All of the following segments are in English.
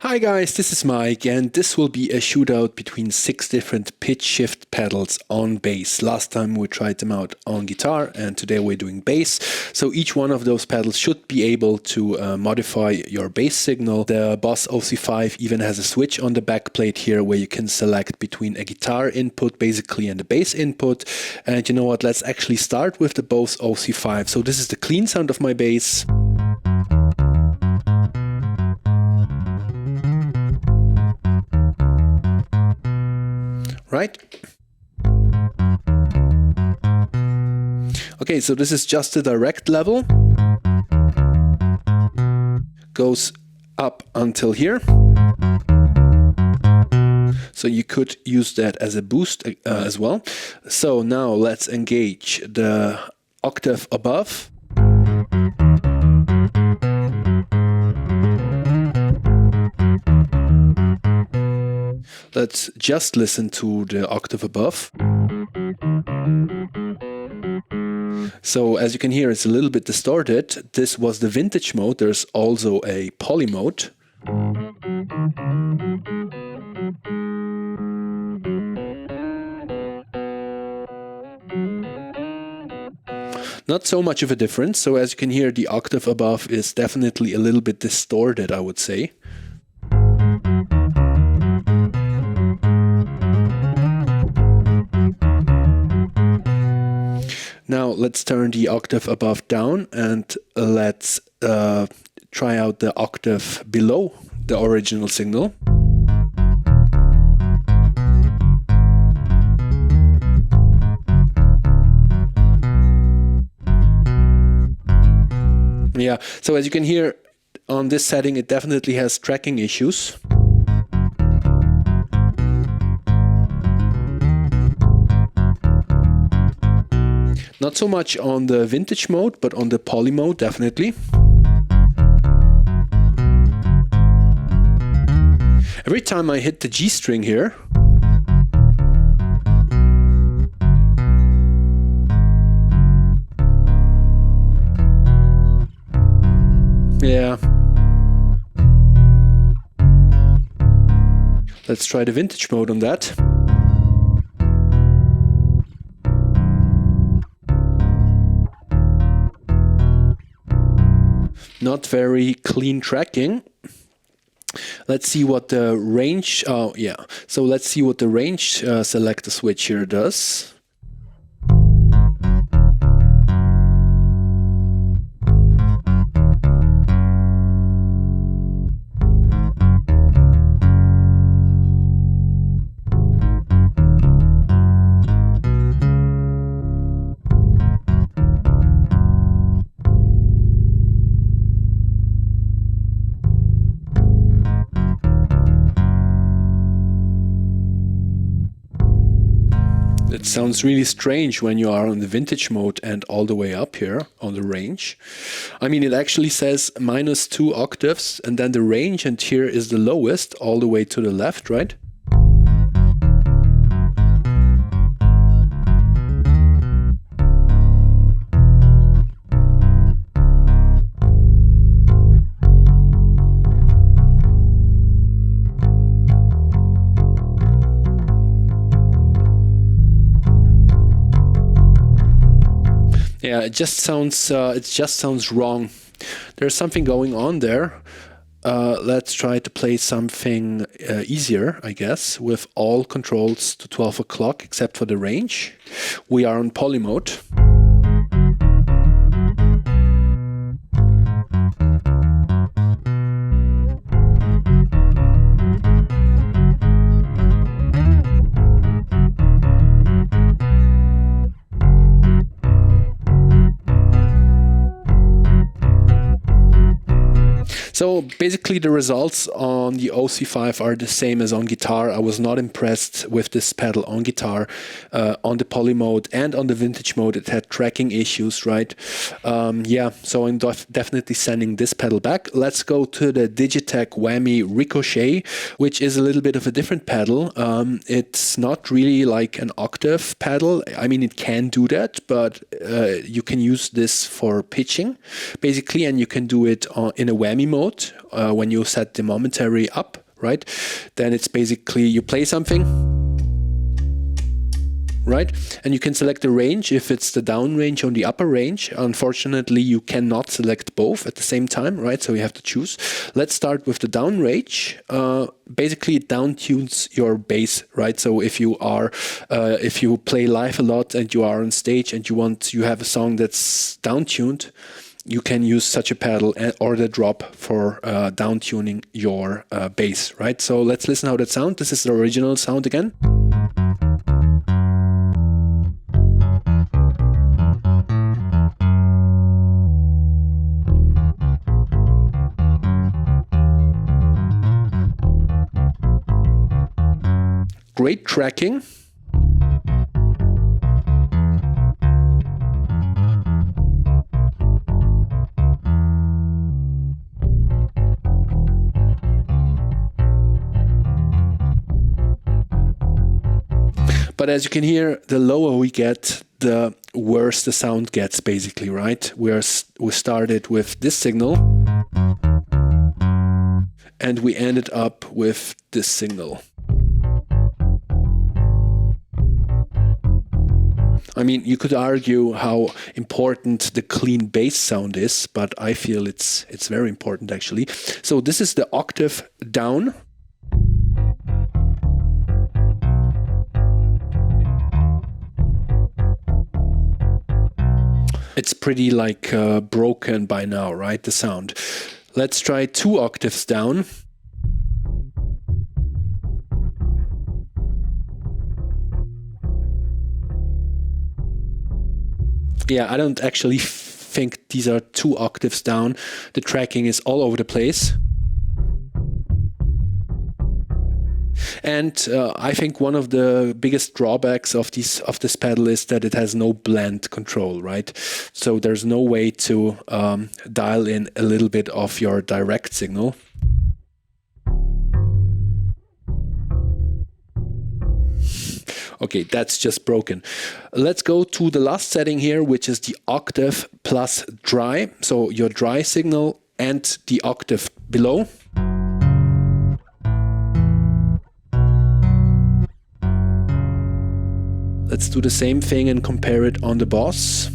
Hi guys, this is Mike, and this will be a shootout between 6 different pitch shift pedals on bass. Last time we tried them out on guitar, and today we're doing bass. So each one of those pedals should be able to modify your bass signal. The Boss OC-5 even has a switch on the back plate here where you can select between a guitar input basically and a bass input. And you know what, let's actually start with the Boss OC-5. So this is the clean sound of my bass. Right? Okay, so this is just the direct level. Goes up until here. So you could use that as a boost as well. So now let's engage the octave above. Let's just listen to the octave above. So as you can hear, it's a little bit distorted. This was the vintage mode. There's also a poly mode. Not so much of a difference. So as you can hear, the octave above is definitely a little bit distorted, I would say. Now let's turn the octave above down and let's try out the octave below the original signal. Yeah, so as you can hear on this setting, it definitely has tracking issues. Not so much on the vintage mode, but on the poly mode, definitely. Every time I hit the G string here, yeah. Let's try the vintage mode on that. Not very clean tracking. Let's see what the range, so let's see what the range selector switch here does. It sounds really strange when you are on the vintage mode and all the way up here on the range. I mean, it actually says -2 octaves and then the range, and here is the lowest all the way to the left, right? Yeah, it just sounds wrong. There's something going on there. Let's try to play something easier, I guess, with all controls to 12 o'clock except for the range. We are on poly mode. So basically the results on the OC-5 are the same as on guitar. I was not impressed with this pedal on guitar. On the poly mode and on the vintage mode it had tracking issues, right? Yeah, so I'm definitely sending this pedal back. Let's go to the Digitech Whammy Ricochet, which is a little bit of a different pedal. It's not really like an octave pedal. I mean, it can do that, but you can use this for pitching basically, and you can do it in a whammy mode. mode, when you set the momentary up, right? Then it's basically you play something, right? And you can select the range if it's the down range or the upper range. Unfortunately, you cannot select both at the same time, right? So you have to choose. Let's start with the down range. Basically, it down tunes your bass, right? So if you play live a lot and you are on stage and you have a song that's down tuned, you can use such a pedal or the drop for down tuning your bass, right? So let's listen how that sounds. This is the original sound again. Great tracking. But as you can hear, the lower we get, the worse the sound gets, basically, right? We started with this signal, and we ended up with this signal. I mean, you could argue how important the clean bass sound is, but I feel it's very important, actually. So this is the octave down. It's pretty like broken by now, right? The sound. Let's try 2 octaves down. Yeah, I don't actually think these are 2 octaves down. The tracking is all over the place. And I think one of the biggest drawbacks of this pedal is that it has no blend control, right? So there's no way to dial in a little bit of your direct signal. Okay, that's just broken. Let's go to the last setting here, which is the octave plus dry. So your dry signal and the octave below. Let's do the same thing and compare it on the Boss.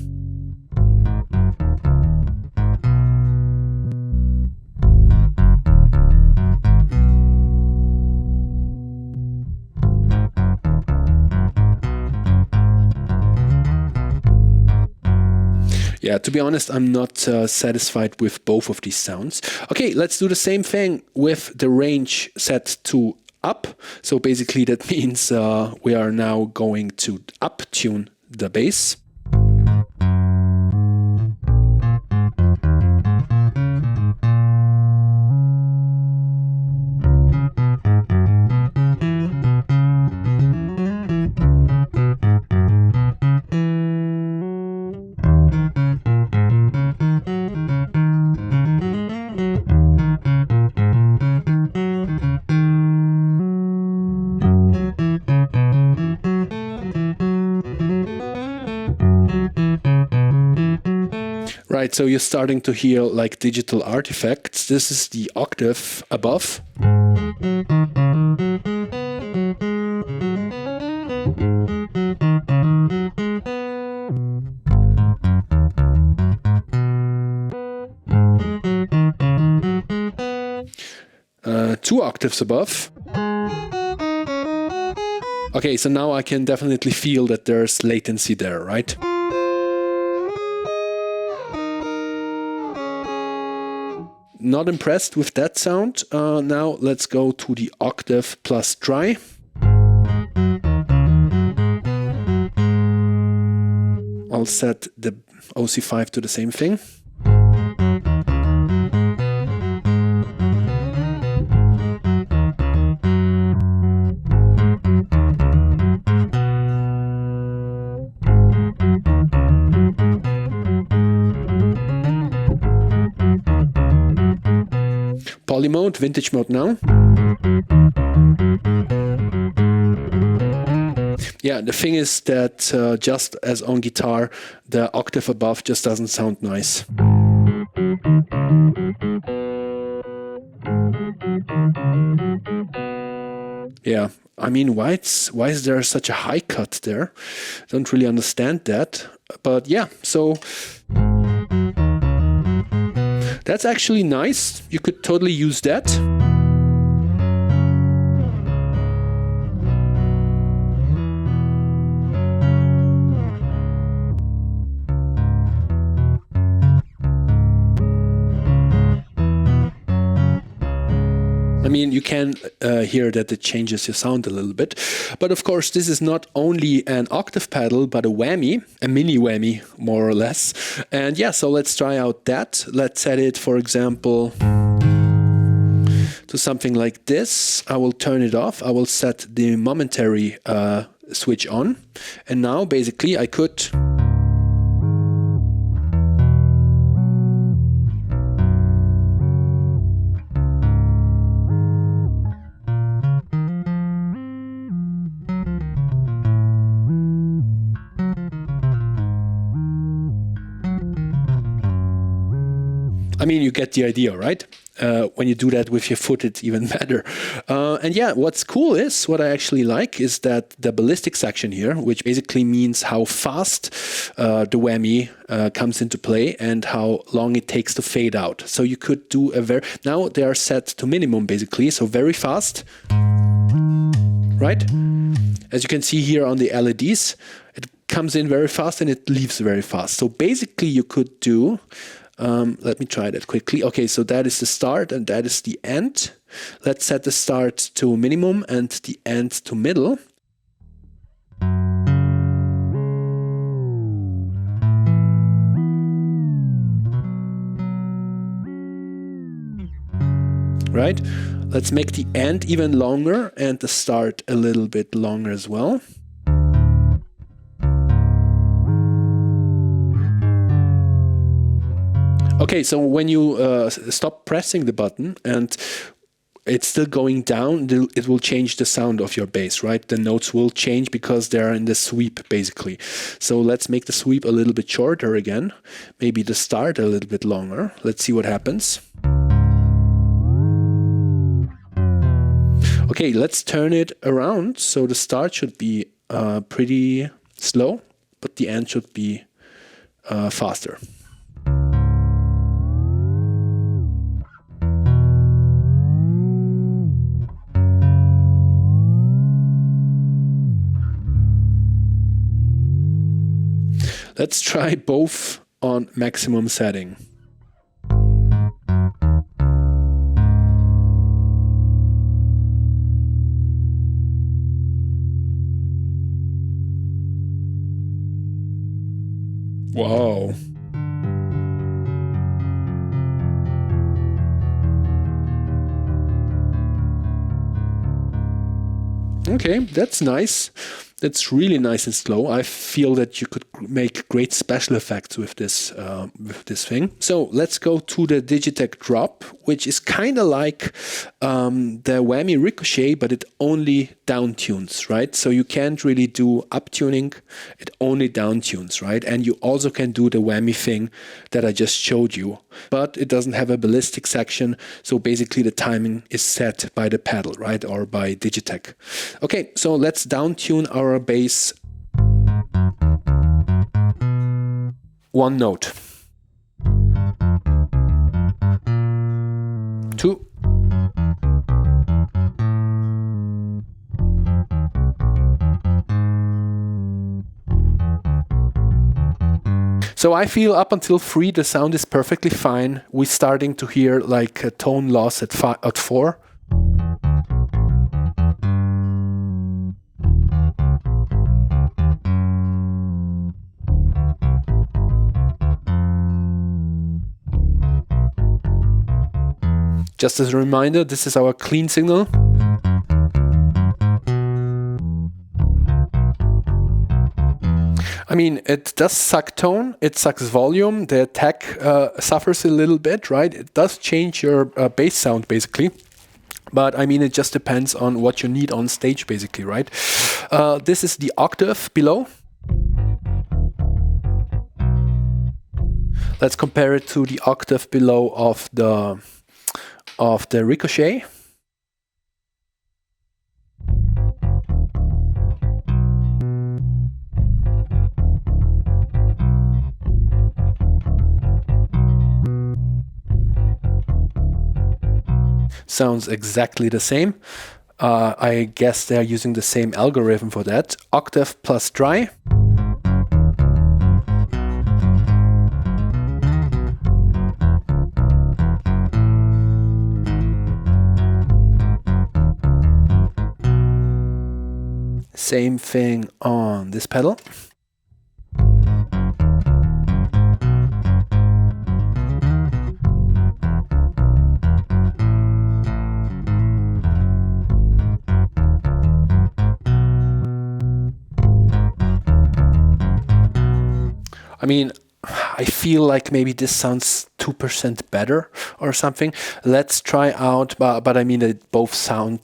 Yeah, to be honest, I'm not satisfied with both of these sounds. Okay, let's do the same thing with the range set to up. So basically that means we are now going to up tune the bass. Right, so you're starting to hear like digital artifacts. This is the octave above. Two octaves above. Okay, so now I can definitely feel that there's latency there, right? Not impressed with that sound. Now let's go to the octave plus dry. I'll set the OC-5 to the same thing. Poly mode, vintage mode now. Yeah, the thing is that just as on guitar, the octave above just doesn't sound nice. Yeah, I mean, why is there such a high cut there? Don't really understand that. But yeah, so that's actually nice. You could totally use that. I mean, you can hear that it changes your sound a little bit. But of course, this is not only an octave pedal, but a whammy, a mini whammy, more or less. And yeah, so let's try out that. Let's set it, for example, to something like this. I will turn it off. I will set the momentary switch on. And now, basically, I could... I mean, you get the idea, right? When you do that with your foot, it's even better. And yeah, what's cool is, what I actually like is that the ballistic section here, which basically means how fast the whammy comes into play and how long it takes to fade out. So you could do now they are set to minimum basically, so very fast, right? As you can see here on the LEDs, it comes in very fast and it leaves very fast. So basically you could do... let me try that quickly. Okay, so that is the start and that is the end. Let's set the start to minimum and the end to middle. Right? Let's make the end even longer and the start a little bit longer as well. Okay, so when you stop pressing the button and it's still going down, it will change the sound of your bass, right? The notes will change because they're in the sweep, basically. So let's make the sweep a little bit shorter again. Maybe the start a little bit longer. Let's see what happens. Okay, let's turn it around. So the start should be pretty slow, but the end should be faster. Let's try both on maximum setting. Wow. Okay, that's nice. That's really nice and slow. I feel that you could make great special effects with this thing. So let's go to the Digitech drop, which is kind of like the Whammy Ricochet, but it only down tunes, right? So you can't really do up tuning, it only down tunes, right? And you also can do the Whammy thing that I just showed you, but it doesn't have a ballistic section. So basically the timing is set by the pedal, right? Or by Digitech. Okay, so let's down tune our bass one note. 2. So I feel up until 3 the sound is perfectly fine. We're starting to hear like a tone loss at 4. Just as a reminder, this is our clean signal. I mean, it does suck tone, it sucks volume, the attack suffers a little bit, right? It does change your bass sound, basically. But I mean, it just depends on what you need on stage, basically, right? This is the octave below. Let's compare it to the octave below of the Ricochet. sounds exactly the same. I guess they're using the same algorithm for that. Octave plus dry. Same thing on this pedal. I mean, I feel like maybe this sounds 2% better or something. Let's try out, but I mean, they both sound,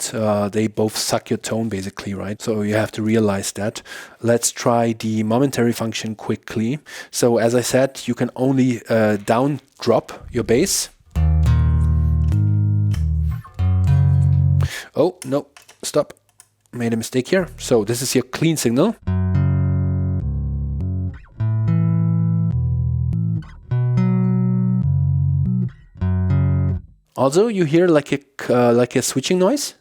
they both suck your tone basically, right? So you have to realize that. Let's try the momentary function quickly. So as I said, you can only down drop your bass. Oh, no, stop. Made a mistake here. So this is your clean signal. Also, you hear like a switching noise?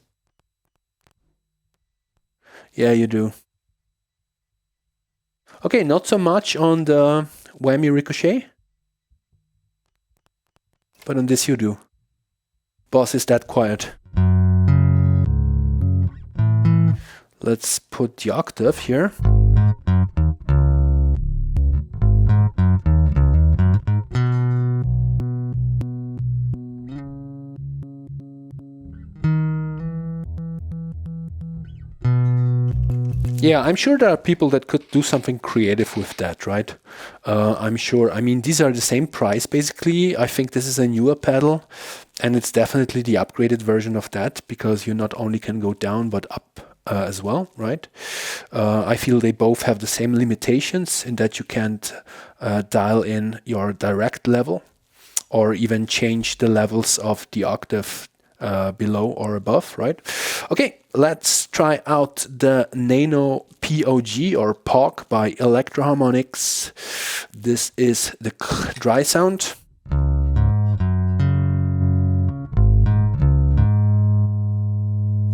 Yeah, you do. Okay, not so much on the Whammy Ricochet, but on this you do. Boss is that quiet. Let's put the octave here. Yeah, I'm sure there are people that could do something creative with that, right? I'm sure. I mean, these are the same price, basically. I think this is a newer pedal, and it's definitely the upgraded version of that, because you not only can go down, but up as well, right? I feel they both have the same limitations in that you can't dial in your direct level, or even change the levels of the octave below or above, right? Okay, let's try out the NANO POG or POG by Electro Harmonix. This is the dry sound.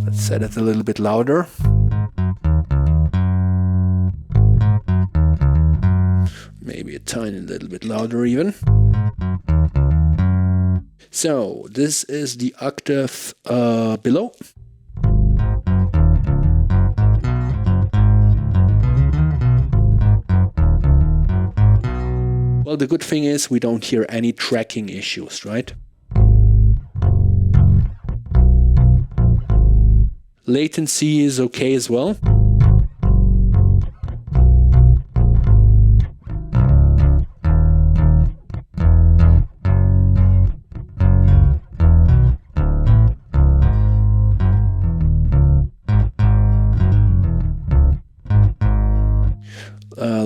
Let's set it a little bit louder. Maybe a tiny little bit louder even. So this is the octave below. Well, the good thing is we don't hear any tracking issues, right? Latency is okay as well.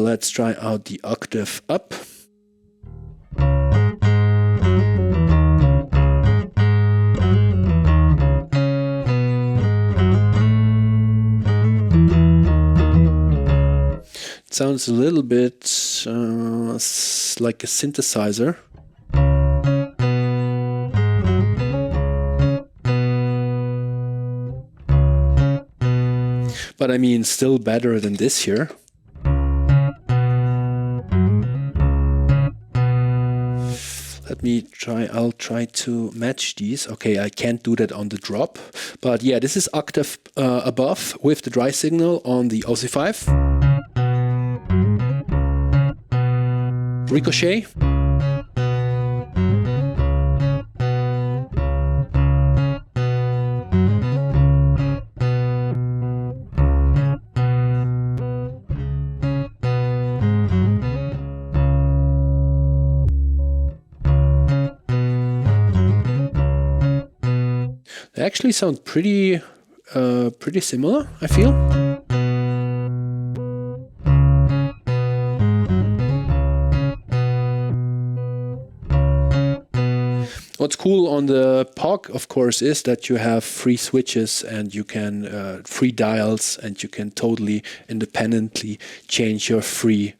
Let's try out the octave up. It sounds a little bit like a synthesizer. But I mean, still better than this here. Let me try, I'll try to match these. Okay, I can't do that on the drop. But yeah, this is octave above with the dry signal on the OC-5. Ricochet. They actually sound pretty similar, I feel. What's cool on the POG, of course, is that you have free switches and you can free dials, and you can totally independently change your free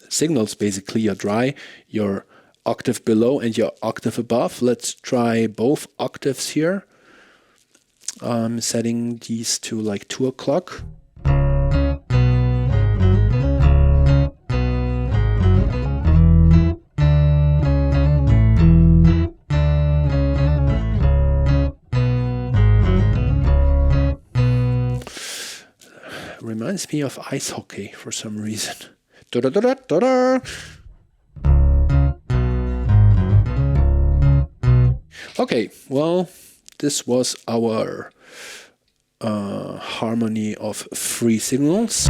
signals, basically your dry, your octave below and your octave above. Let's try both octaves here. I'm setting these to like 2 o'clock. Reminds me of ice hockey for some reason. Da-da-da-da-da-da. Okay, well, this was our harmony of 3 signals.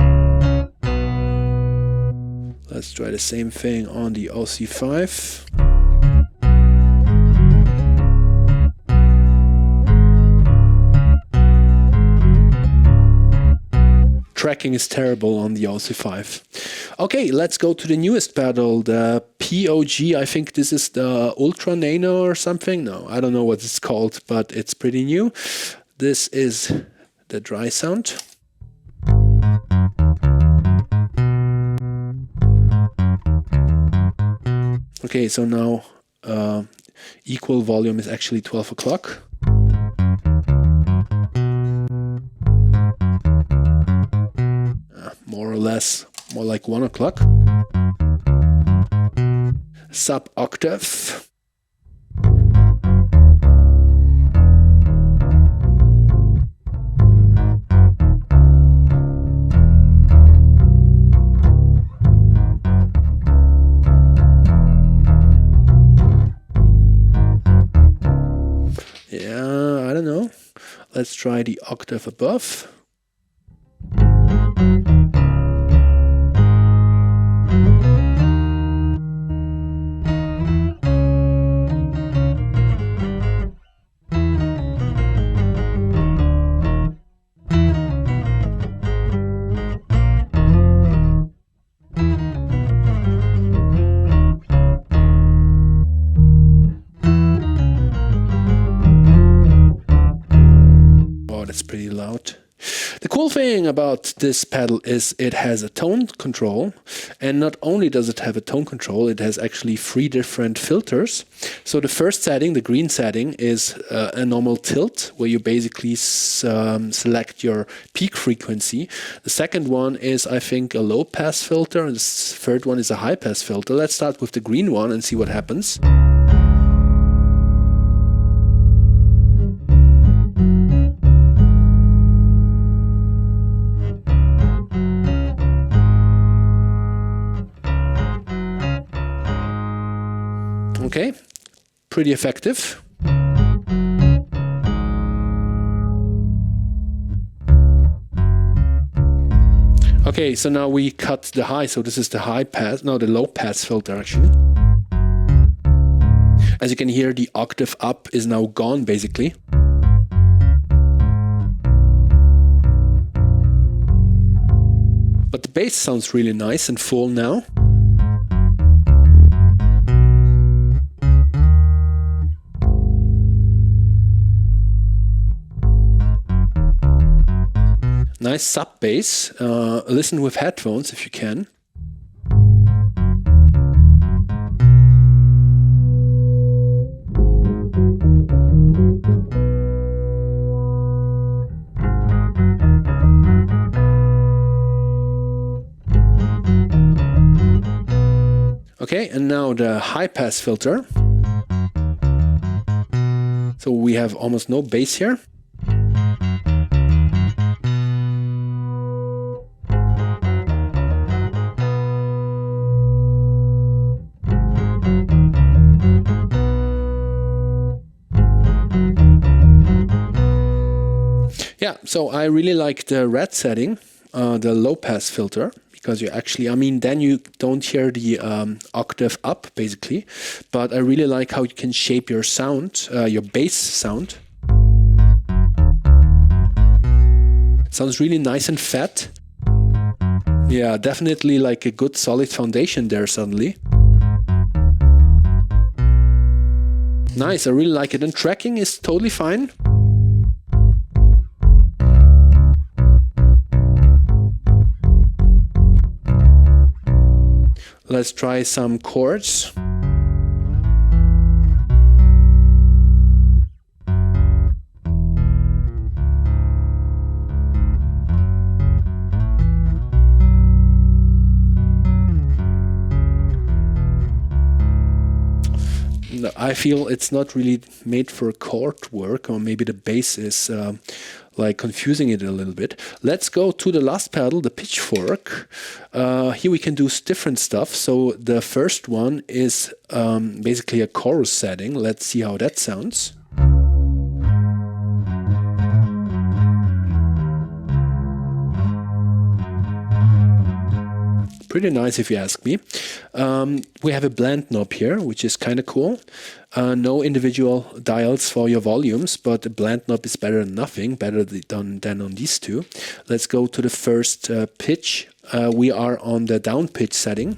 Let's try the same thing on the OC-5. Tracking is terrible on the OC-5. Okay, let's go to the newest pedal, the POG. I think this is the Ultra Nano or something. No, I don't know what it's called, but it's pretty new. This is the dry sound. Okay, so now equal volume is actually 12 o'clock. More or less, more like 1 o'clock. Sub octave. Yeah, I don't know. Let's try the octave above. That's pretty loud. The cool thing about this pedal is it has a tone control, and not only does it have a tone control, it has actually 3 different filters. So the first setting, the green setting, is a normal tilt, where you basically select your peak frequency. The second one is, I think, a low pass filter, and the third one is a high pass filter. Let's start with the green one and see what happens. Okay, pretty effective. Okay, so now we cut the high, so this is the high pass, no, the low pass filter actually. As you can hear, the octave up is now gone basically. But the bass sounds really nice and full now. Nice sub bass. Listen with headphones if you can. Okay, and now the high pass filter. So we have almost no bass here. Yeah, so I really like the red setting, the low pass filter, because you actually, I mean, then you don't hear the octave up basically, but I really like how you can shape your sound, your bass sound. Sounds really nice and fat. Yeah, definitely like a good solid foundation there suddenly. Nice, I really like it, and tracking is totally fine. Let's try some chords. and I feel it's not really made for chord work, or maybe the bass is like confusing it a little bit. Let's go to the last pedal, the pitchfork. Here we can do different stuff. So the first one is basically a chorus setting. Let's see how that sounds. Pretty nice if you ask me. We have a blend knob here, which is kind of cool. No individual dials for your volumes, but the blend knob is better than nothing, better than on these two. Let's go to the first pitch. We are on the down pitch setting.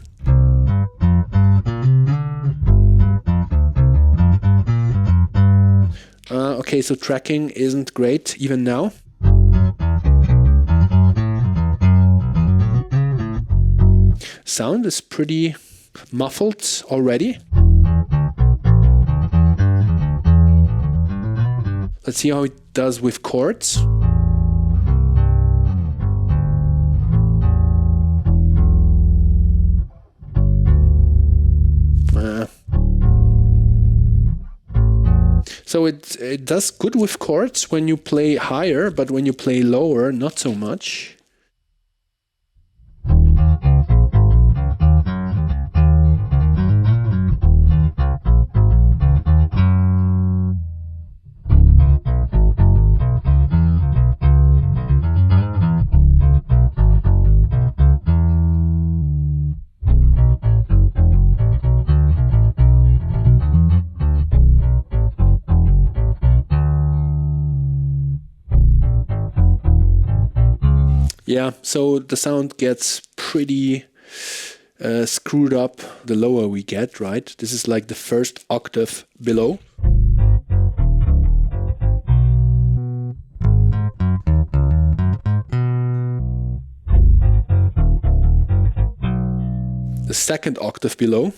Okay, so tracking isn't great even now. Sound is pretty muffled already. Let's see how it does with chords. So it does good with chords when you play higher, but when you play lower, not so much. Yeah, so the sound gets pretty screwed up the lower we get, right? This is like the first octave below. The second octave below.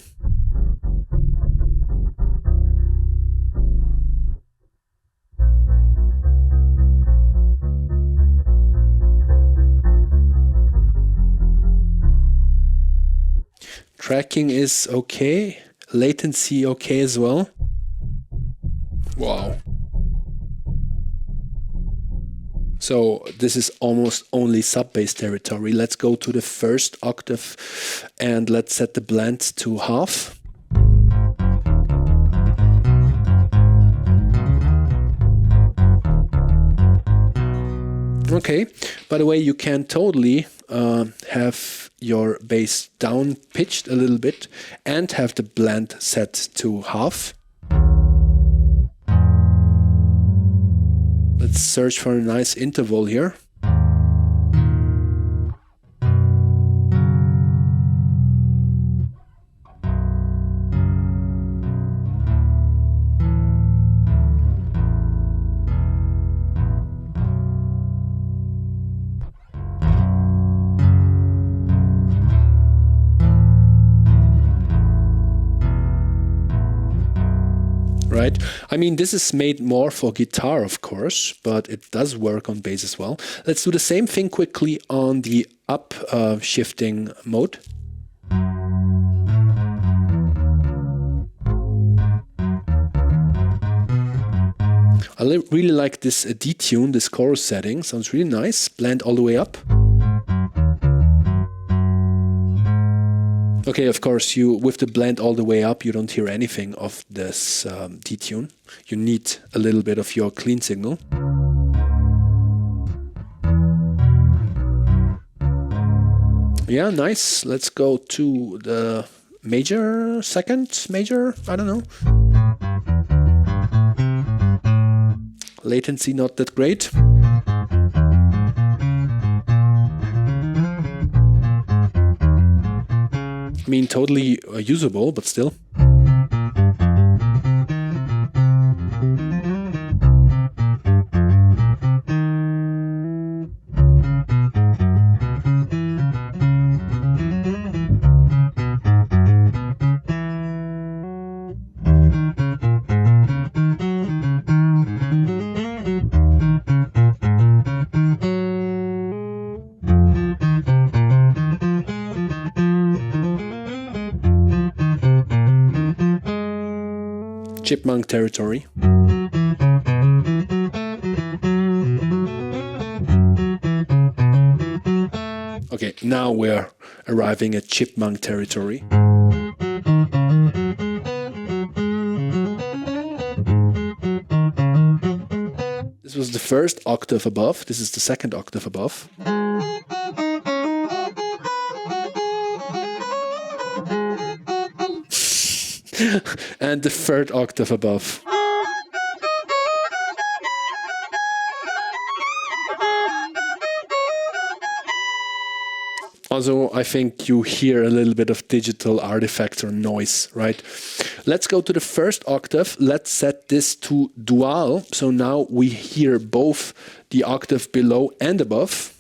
Tracking is okay, latency okay as well. Wow. So this is almost only sub-bass territory. Let's go to the first octave and let's set the blend to half. Okay, by the way, you can totally have your bass down pitched a little bit and have the blend set to half. Let's search for a nice interval here. Right? I mean, this is made more for guitar, of course, but it does work on bass as well. Let's do the same thing quickly on the up shifting mode. I really like this detune, this chorus setting. Sounds really nice. Blend all the way up. Okay, of course, with the blend all the way up, you don't hear anything of this detune. You need a little bit of your clean signal. Yeah, nice. Let's go to the major, second major, I don't know. Latency not that great. I mean, totally usable, but still. chipmunk territory. Okay, now we're arriving at chipmunk territory. This was the first octave above. This is the second octave above. And the third octave above. Also, I think you hear a little bit of digital artifact or noise, right? Let's go to the first octave. Let's set this to dual. So now we hear both the octave below and above.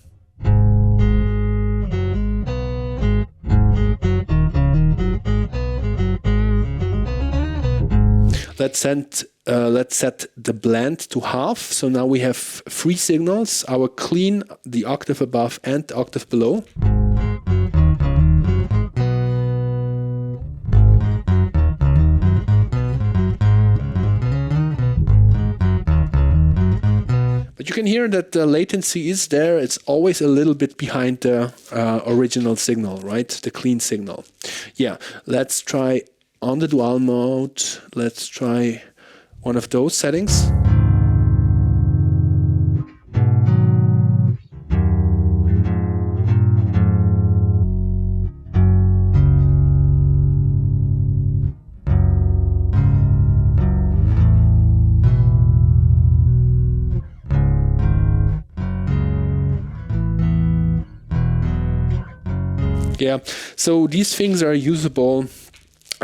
Let's set the blend to half. So now we have 3 signals, our clean, the octave above and the octave below. But you can hear that the latency is there. It's always a little bit behind the original signal, right? The clean signal. Yeah, let's try on the dual mode. Let's try one of those settings. Yeah, so these things are usable,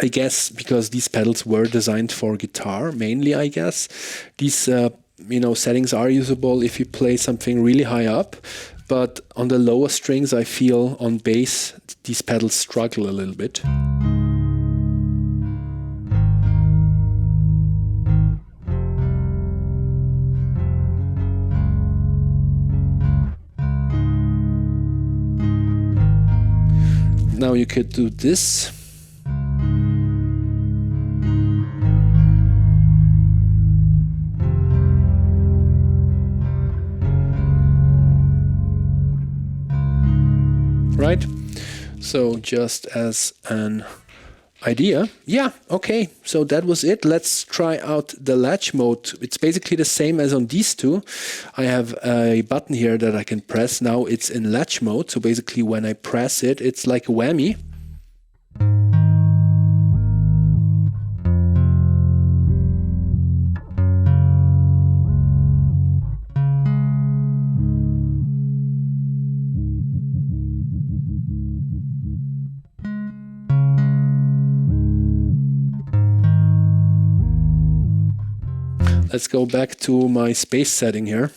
I guess, because these pedals were designed for guitar mainly, I guess. These settings are usable if you play something really high up, but on the lower strings I feel on bass these pedals struggle a little bit. Now you could do this. Right? So just as an idea. Yeah, okay, so that was it. Let's try out the latch mode. It's basically the same as on these two. I have a button here that I can press. Now it's in latch mode, so basically when I press it, it's like a whammy. Let's go back to my space setting here.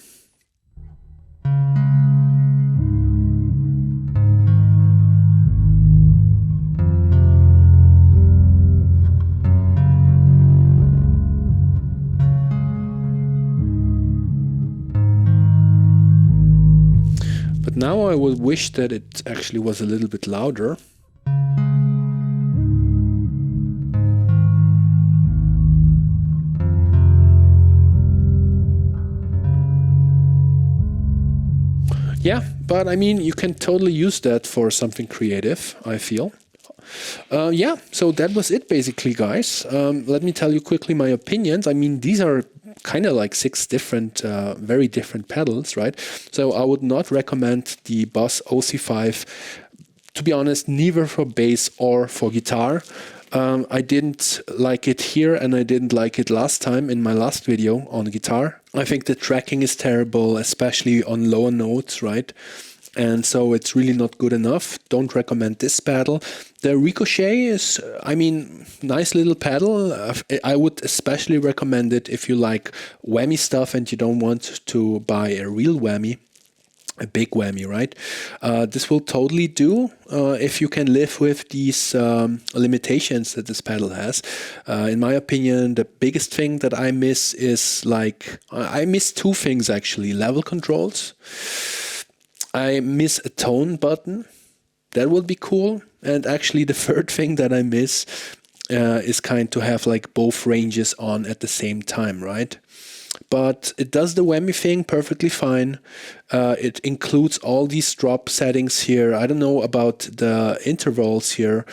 But now I would wish that it actually was a little bit louder. Yeah, but I mean, you can totally use that for something creative, I feel. Yeah, so that was it basically, guys. Let me tell you quickly my opinions. I mean, these are kind of like 6 different, very different pedals, right? So I would not recommend the Boss OC-5, to be honest, neither for bass or for guitar. I didn't like it here and I didn't like it last time in my last video on guitar. I think the tracking is terrible, especially on lower notes, right? And so it's really not good enough. Don't recommend this pedal. The Ricochet is, I mean, nice little pedal. I would especially recommend it if you like whammy stuff and you don't want to buy a real whammy. A big whammy, right? This will totally do if you can live with these limitations that this pedal has. In my opinion, the biggest thing that I miss is I miss 2 things actually. Level controls. I miss a tone button. That would be cool. And actually the third thing that I miss is kind to have like both ranges on at the same time, right? But it does the whammy thing perfectly fine. It includes all these drop settings here. I don't know about the intervals here.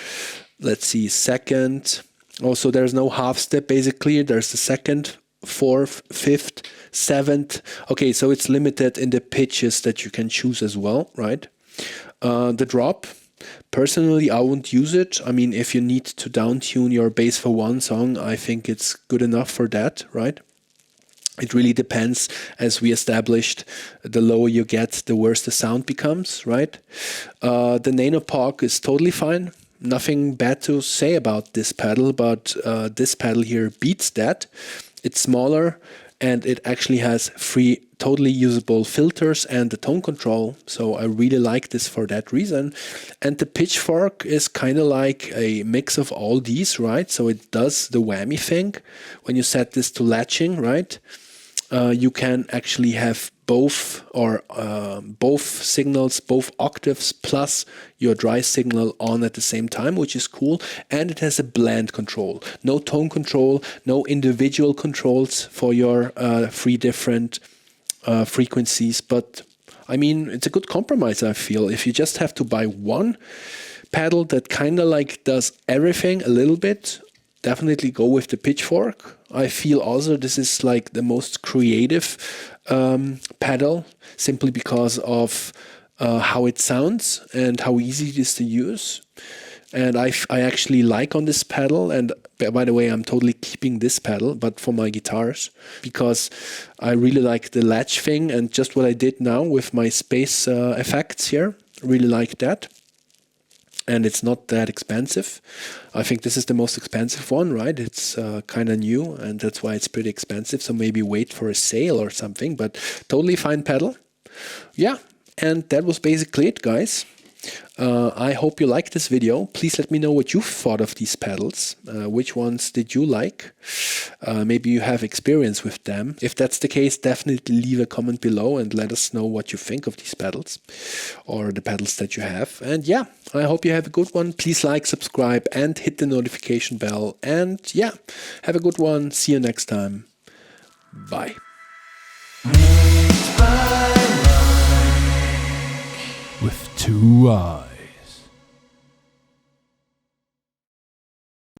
Let's see, second. Also, there's no half step basically. There's the second, fourth, fifth, seventh. Okay, so it's limited in the pitches that you can choose as well, right? The drop. Personally, I wouldn't use it. I mean, if you need to down tune your bass for one song, I think it's good enough for that, right? It really depends, as we established, the lower you get, the worse the sound becomes, right? The NANO POG is totally fine. Nothing bad to say about this pedal, but this pedal here beats that. It's smaller and it actually has 3 totally usable filters and the tone control. So I really like this for that reason. And the pitchfork is kind of like a mix of all these, right? So it does the whammy thing. When you set this to latching, right? You can actually have both signals, both octaves plus your dry signal on at the same time, which is cool. And it has a blend control, no tone control, no individual controls for your 3 different frequencies. But I mean, it's a good compromise, I feel. If you just have to buy one pedal that kind of like does everything a little bit, definitely go with the pitchfork. I feel also this is like the most creative pedal, simply because of how it sounds and how easy it is to use. And I actually like on this pedal, and by the way, I'm totally keeping this pedal, but for my guitars, because I really like the latch thing and just what I did now with my space effects here. Really like that. And it's not that expensive. I think this is the most expensive one, right? It's kind of new, and that's why it's pretty expensive. So maybe wait for a sale or something, but totally fine pedal. Yeah, and that was basically it, guys. I hope you liked this video. Please let me know what you thought of these pedals. Which ones did you like? Maybe you have experience with them. If that's the case, definitely leave a comment below and let us know what you think of these pedals or the pedals that you have. And yeah, I hope you have a good one. Please like, subscribe, and hit the notification bell. And yeah, have a good one. See you next time. Bye. With 2 eyes.